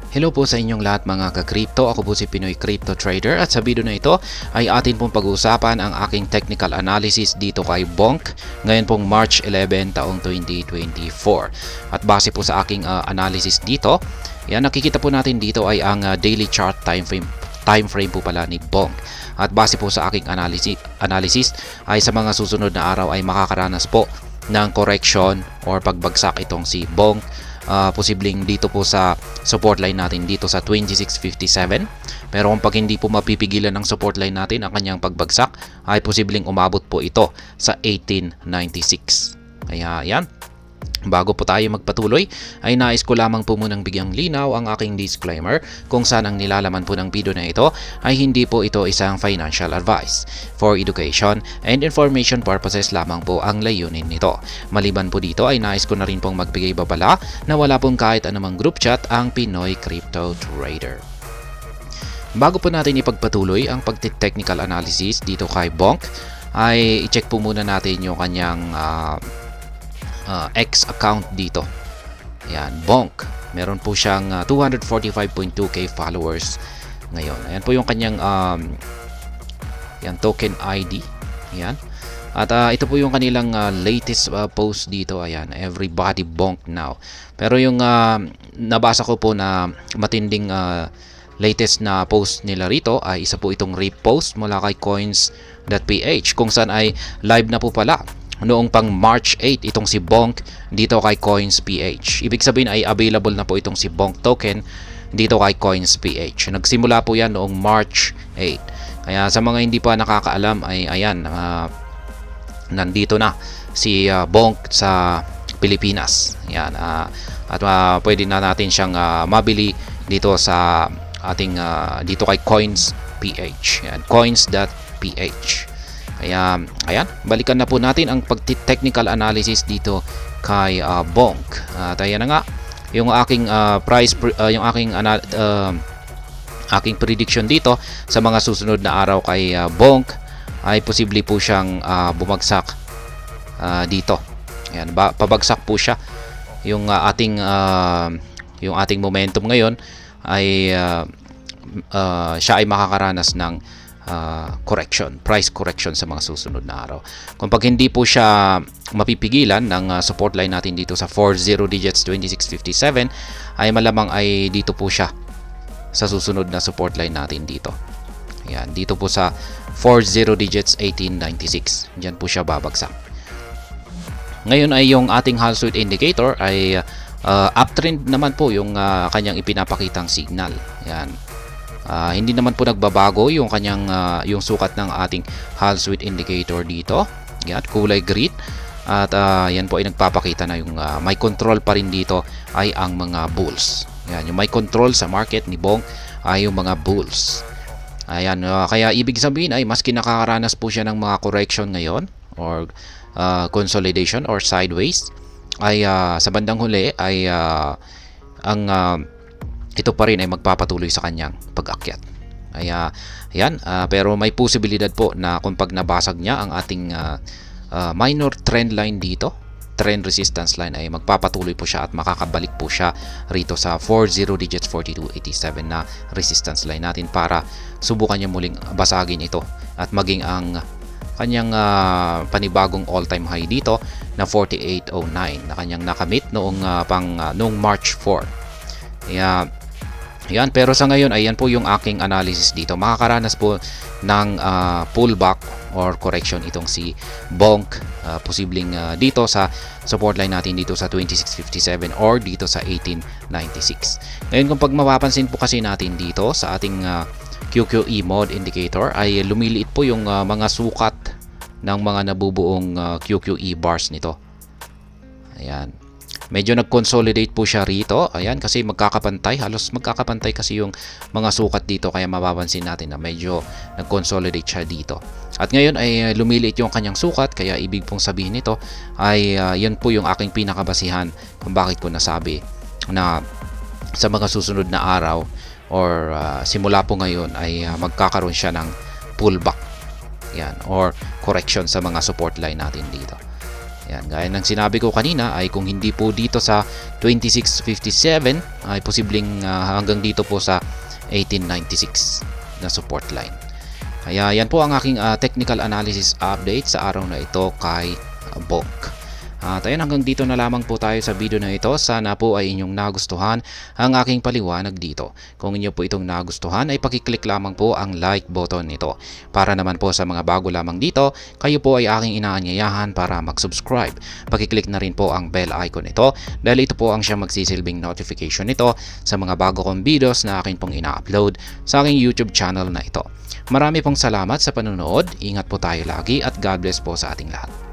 Hello po sa inyong lahat mga ka-crypto. Ako po si Pinoy Crypto Trader at sa video na ito ay atin pong pag-uusapan ang aking technical analysis dito kay Bonk ngayon pong March 11 taong 2024. At base po sa aking analysis dito, yan nakikita po natin dito ay ang daily chart time frame po pala ni Bonk. At base po sa aking analysis ay sa mga susunod na araw ay makakaranas po ng correction or pagbagsak itong si Bonk. Posibleng dito po sa support line natin dito sa 2657, pero kung pag hindi po mapipigilan ng support line natin ang kanyang pagbagsak ay posibleng umabot po ito sa 1896. Kaya yan, bago po tayo magpatuloy ay nais ko lamang po munang bigyang linaw ang aking disclaimer kung saan ang nilalaman po ng video na ito ay hindi po ito isang financial advice. For education and information purposes lamang po ang layunin nito. Maliban po dito ay nais ko na rin pong magbigay babala na wala pong kahit anumang group chat ang Pinoy Crypto Trader. Bago po natin ipagpatuloy ang pagte-technical analysis dito kay Bonk ay i-check po muna natin yung kanyang X account dito. Ayan, Bonk. Meron po siyang 245.2k followers ngayon. Ayan po yung kanyang yan, token ID. Ayan. At ito po yung kanilang latest post dito. Ayan, everybody Bonk now. Pero yung nabasa ko po na matinding latest na post nila rito ay isa po itong repost mula kay coins.ph kung saan ay live na po pala noong pang March 8 itong si Bonk dito kay Coins.ph. Ibig sabihin ay available na po itong si Bonk token dito kay Coins.ph. Nagsimula po yan noong March 8. Kaya sa mga hindi pa nakakaalam ay ayan, nandito na si Bonk sa Pilipinas. Ayan, at pwede na natin siyang mabili dito sa ating dito kay Coins.ph. Ayan, coins.ph. Kaya, ayan, balikan na po natin ang technical analysis dito kay Bonk. At ayan na nga, yung aking aking prediction dito sa mga susunod na araw kay Bonk ay posible po siyang bumagsak dito. Ayan, pabagsak po siya. Yung ating momentum ngayon ay siya ay makakaranas ng price correction sa mga susunod na araw. Kung pag hindi po siya mapipigilan ng support line natin dito sa 40 digits 2657 ay malamang ay dito po siya sa susunod na support line natin dito. Ayan, dito po sa 40 digits 1896. Diyan po siya babagsak. Ngayon ay yung ating Halsword indicator ay uptrend naman po yung kanyang ipinapakitang signal. Ayan. Hindi naman po nagbabago yung kanyang yung sukat ng ating Halsword indicator dito. Yan, kulay green. At yan po ay nagpapakita na yung may control pa rin dito ay ang mga bulls. Yan, yung may control sa market ni Bonk ay yung mga bulls. Ayan, kaya ibig sabihin ay maski nakakaranas po siya ng mga correction ngayon or consolidation or sideways ay sa bandang huli ay ito pa rin ay magpapatuloy sa kanyang pag-akyat. Kaya yan, pero may posibilidad po na kung pag nabasag niya ang ating minor trend line dito, trend resistance line, ay magpapatuloy po siya at makakabalik po siya rito sa 40 digits 4287 na resistance line natin para subukan niya muling basagin ito at maging ang kanyang panibagong all-time high dito na 4809 na kanyang nakamit noong March 4. Kaya yan, pero sa ngayon ayan po yung aking analysis dito. Makakaranas po ng pullback or correction itong si Bonk, posibleng dito sa support line natin dito sa 2657 or dito sa 1896. Ngayon kung pag mapapansin po kasi natin dito sa ating QQE mode indicator ay lumiliit po yung mga sukat ng mga nabubuong QQE bars nito. Ayan. Medyo nag-consolidate po siya rito. Ayan, kasi magkakapantay. Halos magkakapantay kasi yung mga sukat dito. Kaya mapapansin natin na medyo nag-consolidate siya dito. At ngayon ay lumiliit yung kanyang sukat. Kaya ibig pong sabihin nito ay yan po yung aking pinakabasihan kung bakit ko nasabi na sa mga susunod na araw or simula po ngayon ay magkakaroon siya ng pullback. Yan, or correction sa mga support line natin dito. Yan, gaya ng sinabi ko kanina ay kung hindi po dito sa 2657 ay posibleng hanggang dito po sa 1896 na support line. Kaya yan po ang aking technical analysis update sa araw na ito kay Bonk. At ayan, hanggang dito na lamang po tayo sa video na ito. Sana po ay inyong nagustuhan ang aking paliwanag dito. Kung inyo po itong nagustuhan ay pakiclick lamang po ang like button nito. Para naman po sa mga bago lamang dito, kayo po ay aking inaanyayahan para mag-subscribe. Pakiclick na rin po ang bell icon nito dahil ito po ang siyang magsisilbing notification nito sa mga bago kong videos na akin pong ina-upload sa aking YouTube channel na ito. Marami pong salamat sa panonood. Ingat po tayo lagi at God bless po sa ating lahat.